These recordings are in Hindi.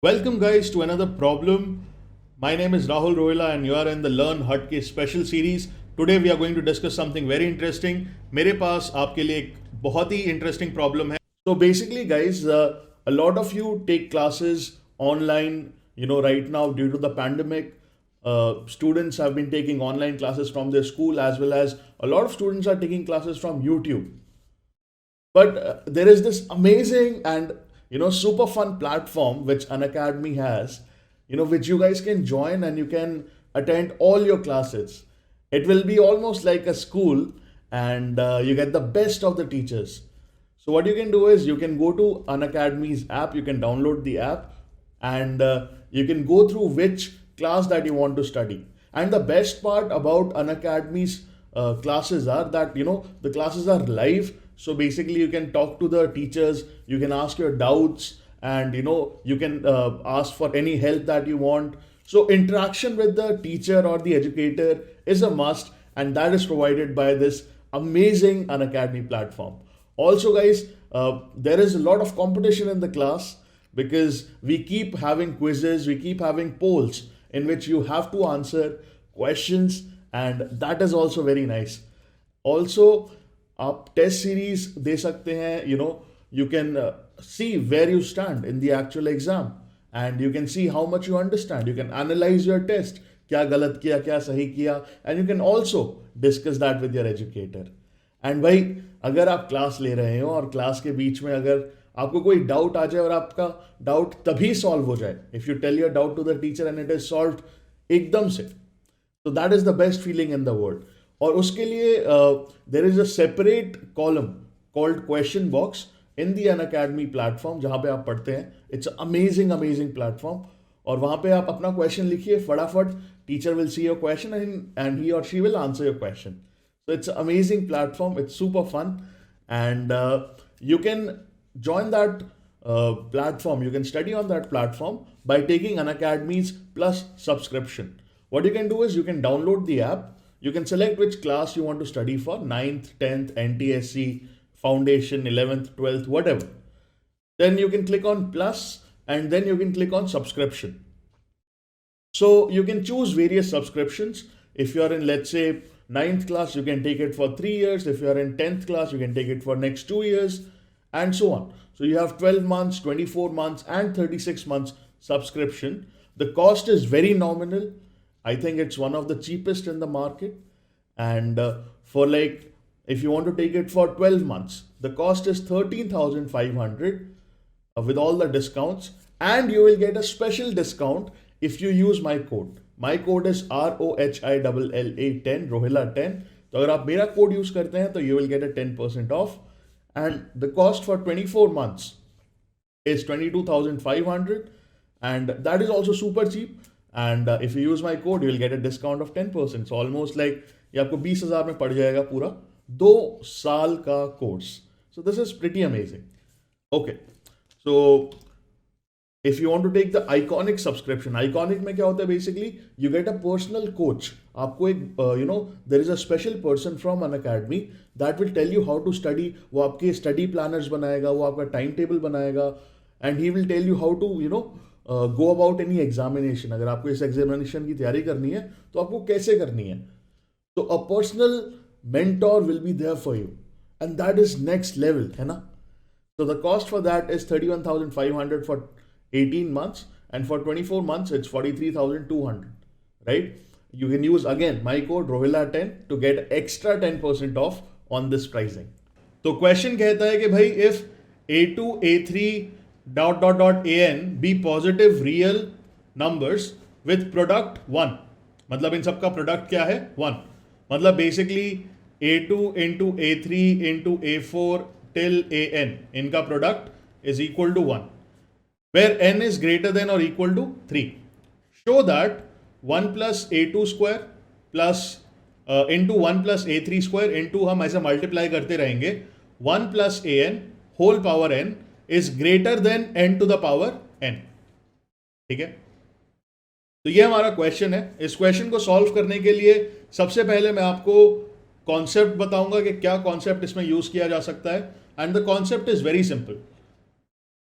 Welcome, guys, to another problem. My name is Rahul Rohila, and you are in the Learn Hutke special series. Today, we are going to discuss something very interesting. मेरे पास आपके लिए एक बहुत ही interesting problem है. So basically, guys, a lot of you take classes online. Right now due to the pandemic, students have been taking online classes from their school, as well as a lot of students are taking classes from YouTube. But there is this amazing and super fun platform which Unacademy has, which you guys can join and you can attend all your classes. It will be almost like a school, and you get the best of the teachers. So what you can do is you can go to Unacademy's app, you can download the app, and you can go through which class that you want to study. And the best part about Unacademy's classes are that the classes are live. So basically, you can talk to the teachers, you can ask your doubts, and you can ask for any help that you want. So interaction with the teacher or the educator is a must, and that is provided by this amazing Unacademy platform. Also, guys, there is a lot of competition in the class because we keep having quizzes, we keep having polls in which you have to answer questions, and that is also very nice. Also, आप टेस्ट सीरीज दे सकते हैं. You can see where you stand in the actual exam, and you can see how much you understand. You can analyse your test, क्या गलत किया, क्या सही किया, and you can also discuss that with your educator. एंड भाई, अगर आप क्लास ले रहे हो और क्लास के बीच में अगर आपको कोई डाउट आ जाए और आपका डाउट तभी सॉल्व हो जाए, if you tell your doubt to the teacher and it is solve एकदम से, तो that is the best feeling in the world. और उसके लिए there is a separate column called question box in the Unacademy platform, जहाँ पे आप पढ़ते हैं. It's amazing amazing platform. और वहाँ पे आप अपना क्वेश्चन लिखिए फटाफट. Teacher will see your question and he और she will answer your question. So it's an amazing platform. It's super fun, and you can join that platform. You can study on that platform by taking an Academy's Plus subscription. What you can do is you can download the app. You can select which class you want to study for: 9th, 10th, NTSC, Foundation, 11th, 12th, whatever. Then you can click on Plus, and then you can click on Subscription. So you can choose various subscriptions. If you are in, let's say, ninth class, you can take it for 3 years. If you are in 10th class, you can take it for next 2 years, and so on. So you have 12 months, 24 months, and 36 months subscription. The cost is very nominal. I think it's one of the cheapest in the market. And for like, if you want to take it for 12 months, the cost is 13,500 with all the discounts, and you will get a special discount if you use my code. My code is ROHILLA 10, Rohila 10. तो अगर आप मेरा कोड यूज करते हैं तो you will get a 10% off, and the cost for 24 months is 22,500, and that is also super cheap. And if you use my code, you will get a discount of 10%. So almost like ये आपको 20,000 में पड़ जाएगा पूरा 2 साल का course. So this is pretty amazing. Okay, so if you want to take the Iconic subscription, Iconic में क्या होता है basically, you get a personal coach. आपको एक there is a special person from an academy that will tell you how to study. वो आपके study planners बनाएगा, वो आपका time table बनाएगा, and he will tell you how to go about any examination. अगर आपको इस examination की तैयारी करनी है तो आपको कैसे करनी है. So a personal mentor will be there for you, and that is next level, है ना. So the cost for that is 31,500 for 18 months, and for 24 months it's 43,200, right? You can use again my code ROHILA10 to get extra 10% off on this pricing. तो क्वेश्चन कहता है कि भाई if a2 a3 dot dot dot an be positive real numbers with product 1, मतलब इन सबका प्रोडक्ट क्या है? 1. मतलब basically a2 into a3 into a4 till an, इनका product is equal to 1, where n is greater than or equal to 3. Show that 1 plus a2 square plus into 1 plus a3 square into, हम ऐसे मल्टीप्लाई करते रहेंगे, 1 plus an whole power n is greater than n to the power n. ठीक है, तो ये हमारा क्वेश्चन है. इस क्वेश्चन को सॉल्व करने के लिए सबसे पहले मैं आपको कॉन्सेप्ट बताऊंगा कि क्या कॉन्सेप्ट इसमें यूज किया जा सकता है. And the concept is very simple.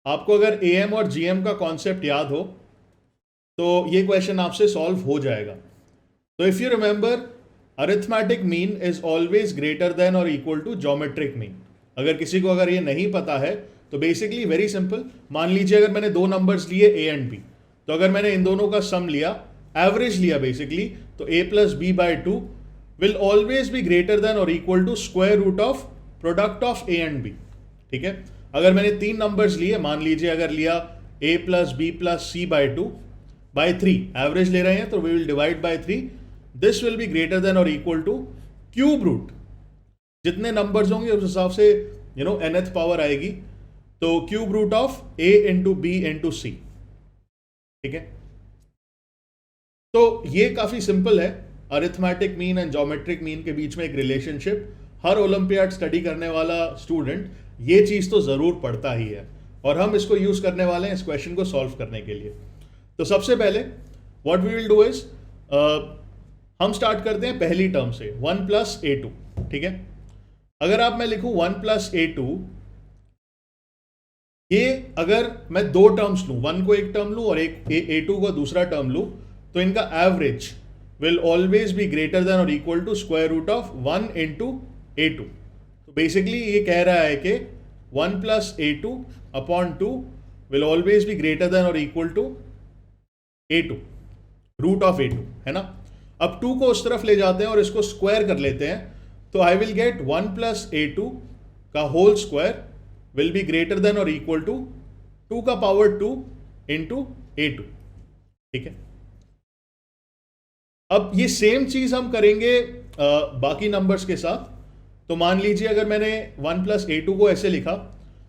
आपको अगर AM और GM का कॉन्सेप्ट याद हो तो ये क्वेश्चन आपसे सॉल्व हो जाएगा। तो if you remember, arithmetic mean is always greater than और इक्वल टू ज्योमेट्रिक मीन। अगर ये नहीं पता है तो बेसिकली वेरी सिंपल, मान लीजिए अगर मैंने दो नंबर्स लिए A एंड B, तो अगर मैंने इन दोनों का सम लिया, एवरेज लिया बेसिकली, तो A plus B by two will always be greater than और equal to square root of product of A and B। ठीक है, अगर मैंने तीन नंबर्स लिए, मान लीजिए अगर लिया A plus B plus C by two by three, average ले रहे हैं तो we will divide by three, this will be greater than और इक्वल टू क्यूब रूट, जितने नंबर्स होंगे उस हिसाब से nth पावर आएगी, तो cube root of A into B into C. ठीक है, तो ये काफी सिंपल है, arithmetic mean and geometric mean के बीच में एक रिलेशनशिप। हर ओलंपियाड स्टडी करने वाला स्टूडेंट ये चीज तो जरूर पढ़ता ही है, और हम इसको यूज करने वाले हैं इस क्वेश्चन को सॉल्व करने के लिए। तो सबसे पहले what we will do is, हम स्टार्ट करते हैं पहली टर्म से, 1 प्लस ए टू। ठीक है, अगर आप मैं लिखूं 1 प्लस ए टू, ये अगर मैं दो टर्म्स लूं, वन को एक टर्म लूं और एक ए टू को दूसरा टर्म लूं, तो इनका average will always be greater than और equal to square root of 1 into A two. तो बेसिकली ये कह रहा है कि 1 plus A two upon two will always be greater than और equal to A two, root of A two, है ना। अब टू को उस तरफ ले जाते हैं और इसको स्क्वायर कर लेते हैं, तो I will get 1 plus A two का whole square will be greater than और इक्वल टू 2 का पावर 2 इंटू ए टू। ठीक है, अब ये सेम चीज हम करेंगे बाकी नंबर्स के साथ। तो मान लीजिए अगर मैंने 1 प्लस ए टू को ऐसे लिखा,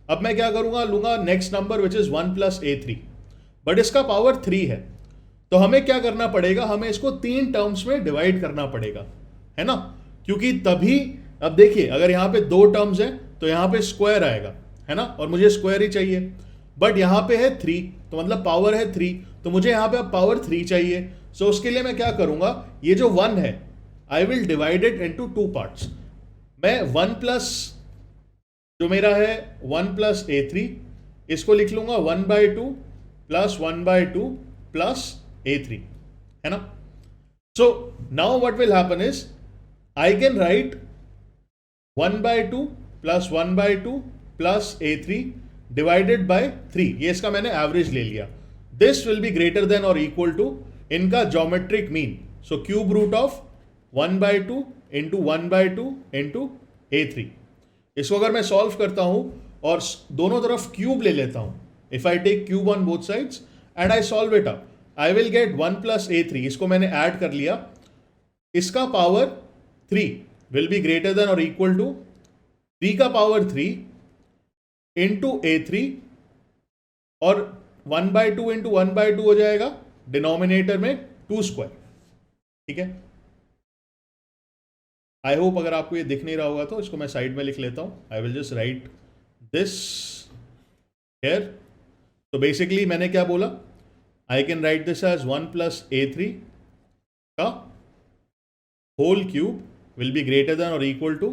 अब मैं क्या करूंगा, लूंगा next number which is 1 plus A three, but इसका पावर 3 है, तो हमें क्या करना पड़ेगा, हमें इसको तीन टर्म्स में डिवाइड करना पड़ेगा, है ना, क्योंकि तभी, अब देखिए अगर यहां पे दो टर्म्स हैं तो यहां पे स्क्वायर आएगा, है ना, और मुझे स्क्वायर ही चाहिए, बट यहां पे है 3, तो मतलब पावर है 3, तो मुझे यहां पे अब पावर 3 चाहिए। सो उसके लिए मैं क्या करूंगा, ये जो 1 है I will divide it into two parts. मैं 1 प्लस, जो मेरा है 1 प्लस ए थ्री, इसको लिख लूंगा 1 by two plus 1 by two plus A three, है ना। So now what will happen is, I can write 1 by two plus 1 by two plus A three divided by 3, ये इसका मैंने एवरेज ले लिया। This will be greater than और इक्वल टू इनका geometric mean, so cube root of 1 by two into 1 by two into A three. इसको अगर मैं सॉल्व करता हूं और दोनों तरफ क्यूब ले लेता हूं, if I take cube on both sides and I solve it up, I will get 1 plus A three, इसको मैंने ऐड कर लिया, इसका power 3 will be greater than और इक्वल टू 3 का पावर 3 इंटू ए थ्री, और 1 by two into 1 by two हो जाएगा डिनोमिनेटर में 2 स्क्वायर। ठीक है, आई होप अगर आपको ये दिख नहीं रहा होगा तो इसको मैं साइड में लिख लेता हूं, I will just write this here. तो बेसिकली मैंने क्या बोला, I can write this as 1 plus A three का whole cube will be greater than और equal to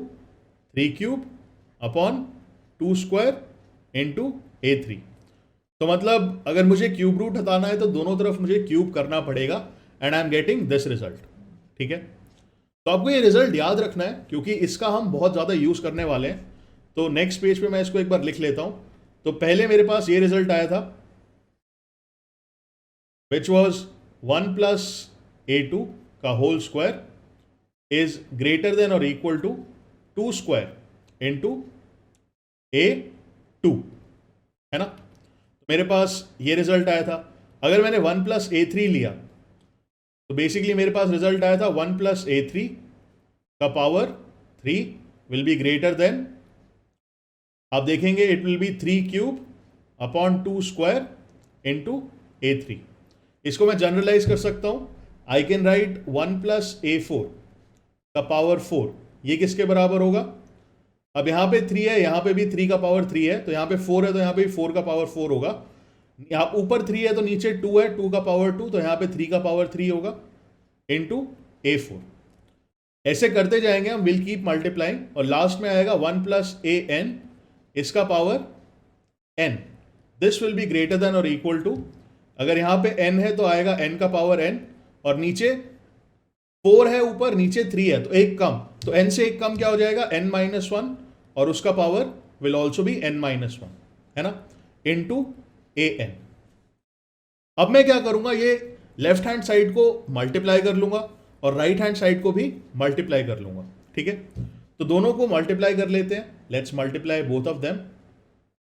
3 cube upon 2 square into A three. तो मतलब अगर मुझे क्यूब रूट हटाना है तो दोनों तरफ मुझे क्यूब करना पड़ेगा, and I am getting this result. ठीक है, तो आपको ये रिजल्ट याद रखना है क्योंकि इसका हम बहुत ज़्यादा यूज़ करने वाले हैं। तो नेक्स्ट पेज पे मैं इसको एक बार लिख लेता हूं। तो पहले मेरे पास ये रिजल्ट आया था which was 1 plus A two का whole square is greater than और equal to 2 square into A two, है ना। तो मेरे पास ये रिजल्ट आया था। अगर मैंने 1 प्लस ए थ्री लिया तो बेसिकली मेरे पास रिजल्ट आया था 1 प्लस ए थ्री का power 3 will be greater then, आप देखेंगे it will be 3 cube upon 2 square into A three. इसको मैं जनरलाइज कर सकता हूं, आई can write 1 plus A four का पावर 4, ये किसके बराबर होगा, अब यहां पे 3 है, यहां पे भी 3 का पावर 3 है, तो यहां पे 4 है तो यहां पे भी 4 का पावर 4 होगा। यहां ऊपर 3 है तो नीचे 2 है, 2 का पावर 2, तो यहां पे 3 का पावर 3 होगा इंटू ए फोर। ऐसे करते जाएंगे हम, विल कीप मल्टीप्लाइंग, और लास्ट में आएगा 1 प्लस ए एन, इसका power n, this will be greater than और इक्वल टू, अगर यहां पे n है तो आएगा n का पावर n, और नीचे 4 है, ऊपर नीचे 3 है, तो एक कम, तो n से एक कम क्या हो जाएगा, n माइनस वन, और उसका power will also be n minus one, है ना, इनटू an। अब मैं क्या करूंगा, ये लेफ्ट हैंड साइड को मल्टीप्लाई कर लूंगा और राइट हैंड साइड को भी मल्टीप्लाई कर लूंगा, ठीक है। तो दोनों को मल्टीप्लाई कर लेते हैं, let's multiply both of them.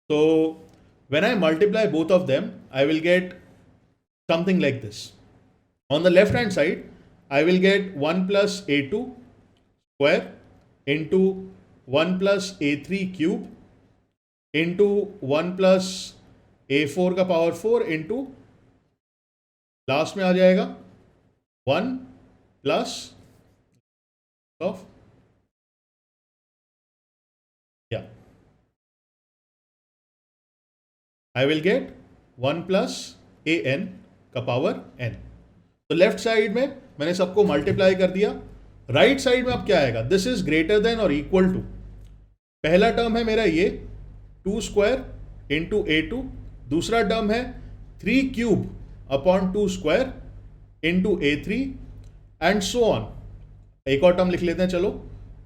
तो when I multiply both of them I will get something like this. On the left hand side, I will get 1 plus a2 square into 1 plus a3 cube into 1 plus a4 का पावर 4 into लास्ट में आ जाएगा 1 plus of I will get 1 plus an का पावर n। तो लेफ्ट साइड में मैंने सबको मल्टीप्लाई कर दिया, राइट साइड में अब क्या आएगा, दिस इज ग्रेटर देन और इक्वल टू, पहला टर्म है मेरा ये 2 स्क्वायर इंटू a2, दूसरा टर्म है 3 cube upon 2 square into a3 and so on. एक और टर्म लिख लेते हैं, चलो,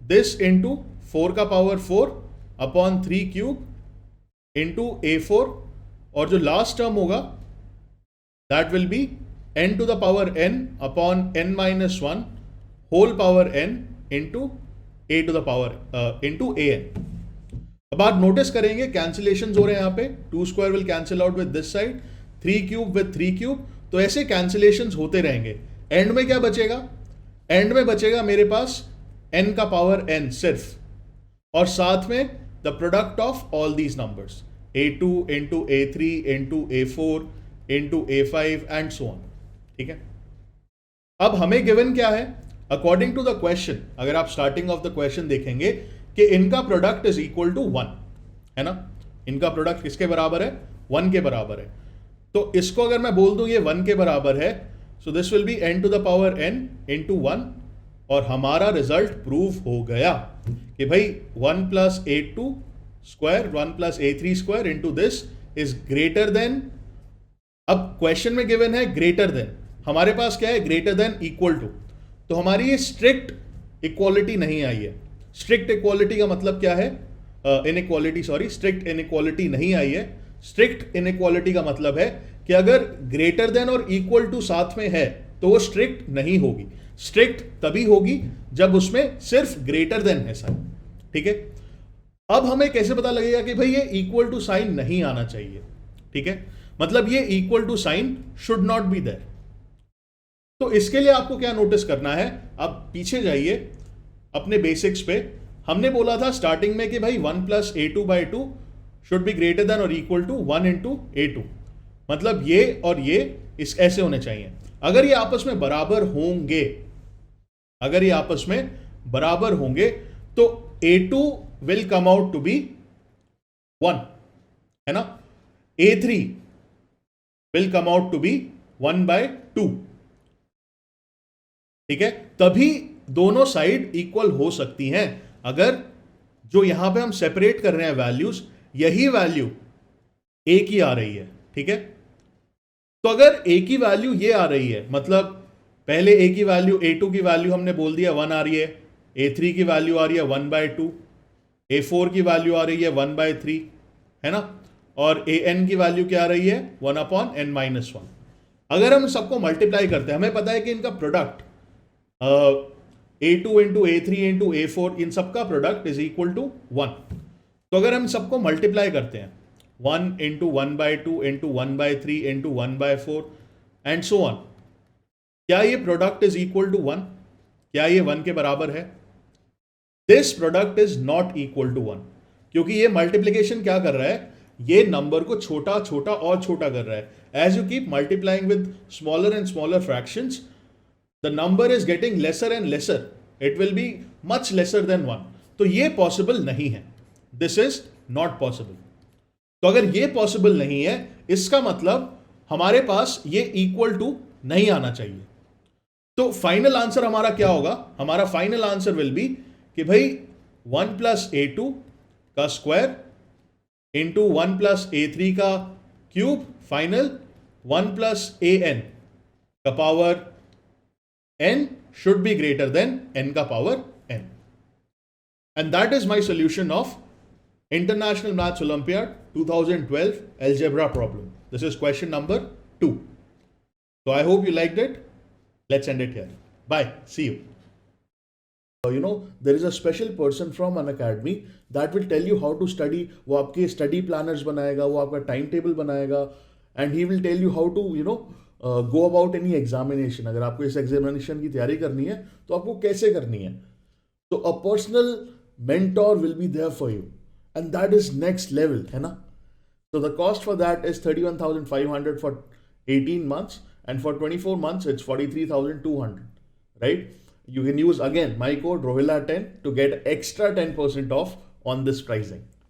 दिस इंटू 4 का power 4 upon 3 cube into a4, और जो लास्ट टर्म होगा that will be n to the power n upon n minus 1 whole power n into a to the power into an। अब आप नोटिस करेंगे कैंसिलेशन हो रहे हैं यहाँ पे, 2 square will cancel out with this side, 3 cube with 3 cube, तो ऐसे कैंसिलेशन होते रहेंगे। एंड में क्या बचेगा, एंड में बचेगा मेरे पास n का पावर n सिर्फ, और साथ में the product of all these numbers, a2 into a3 into a4 into a5 and so on, ठीक है। अब हमें गिवन क्या है, अकॉर्डिंग टू द क्वेश्चन, अगर आप स्टार्टिंग ऑफ द क्वेश्चन देखेंगे कि इनका प्रोडक्ट इज इक्वल टू 1, है ना, इनका प्रोडक्ट किसके बराबर है, 1 के बराबर है। तो इसको अगर मैं बोल दूं ये 1 के बराबर है, so this will be n to the power n into 1, और हमारा रिजल्ट प्रूव हो गया कि भाई 1 plus a2 square 1 plus a3 square into this is greater then, अब क्वेश्चन में गिवन है ग्रेटर देन, हमारे पास क्या है, ग्रेटर देन इक्वल टू, तो हमारी ये स्ट्रिक्ट इक्वालिटी नहीं आई है। स्ट्रिक्ट इक्वालिटी का मतलब क्या है, इनइक्वालिटी, सॉरी, स्ट्रिक्ट इनइक्वालिटी नहीं आई है। स्ट्रिक्ट इनइक्वालिटी का मतलब है कि अगर ग्रेटर देन और इक्वल टू साथ में है तो वो स्ट्रिक्ट नहीं होगी। स्ट्रिक्ट तभी होगी जब उसमें सिर्फ ग्रेटर देन है साइन, ठीक है। अब हमें कैसे पता लगेगा कि भाई ये इक्वल टू साइन नहीं आना चाहिए, ठीक है, मतलब ये equal to sign should not be there. तो इसके लिए आपको क्या नोटिस करना है, आप पीछे जाइए अपने बेसिक्स पे। हमने बोला था स्टार्टिंग में कि भाई 1 plus a2 by 2 should be greater than और इक्वल टू 1 इंटू a2, मतलब ये और ये इस ऐसे होने चाहिए। अगर ये आपस में बराबर होंगे, अगर ये आपस में बराबर होंगे तो a2 will come out to be 1, है ना, a3 will come out to be 1 by 2, ठीक है। तभी दोनों साइड इक्वल हो सकती हैं। अगर जो यहां पे हम सेपरेट कर रहे हैं वैल्यूज, यही वैल्यू ए की आ रही है, ठीक है, तो अगर ए की वैल्यू ये आ रही है, मतलब पहले ए की वैल्यू, a2 की वैल्यू हमने बोल दिया 1 आ रही है, a3 की वैल्यू आ रही है 1 बाय 2, a4 की वैल्यू आ रही है 1 बाय 3, है ना, और an की वैल्यू क्या आ रही है 1 अपॉन n माइनस 1। अगर हम सबको मल्टीप्लाई करते हैं, हमें पता है कि इनका product a2 into a3 into a4, इन सबका प्रोडक्ट इज इक्वल टू 1। तो अगर हम सबको मल्टीप्लाई करते हैं 1 into 1 by 2 into 1 by 3 into 1 by 4 and so on, क्या ये प्रोडक्ट इज इक्वल टू 1? क्या ये 1 के बराबर है? This product is not equal to 1, क्योंकि ये मल्टीप्लीकेशन क्या कर रहा है, ये नंबर को छोटा छोटा और छोटा कर रहा है। As you keep multiplying with smaller and smaller fractions, the number is getting lesser and lesser, it will be much lesser than 1। तो ये पॉसिबल नहीं है, this is not possible। तो अगर ये पॉसिबल नहीं है, इसका मतलब हमारे पास ये इक्वल टू नहीं आना चाहिए। तो फाइनल आंसर हमारा क्या होगा, हमारा फाइनल आंसर विल बी कि भाई 1 प्लस a2 का स्क्वायर इंटू 1 प्लस a3 का क्यूब फाइनल 1 plus an का power n should be greater than n का power n. And that is my solution of International Maths Olympiad 2012 algebra problem. This is question number 2. So I hope you liked it. Let's end it here. Bye. See you. There is a special person from an academy that will tell you how to study. वो आपके study planners बनाएगा, वो आपका timetable बनाएगा, and he will tell you how to go about any examination. अगर आपको इस examination की तैयारी करनी है तो आपको कैसे करनी है. So a personal mentor will be there for you, and that is next level, है ना. So the cost for that is 31,500 for 18 months, and for 24 months it's 43,200, right? You can use again my code Rohila10 to get extra 10% off on this pricing.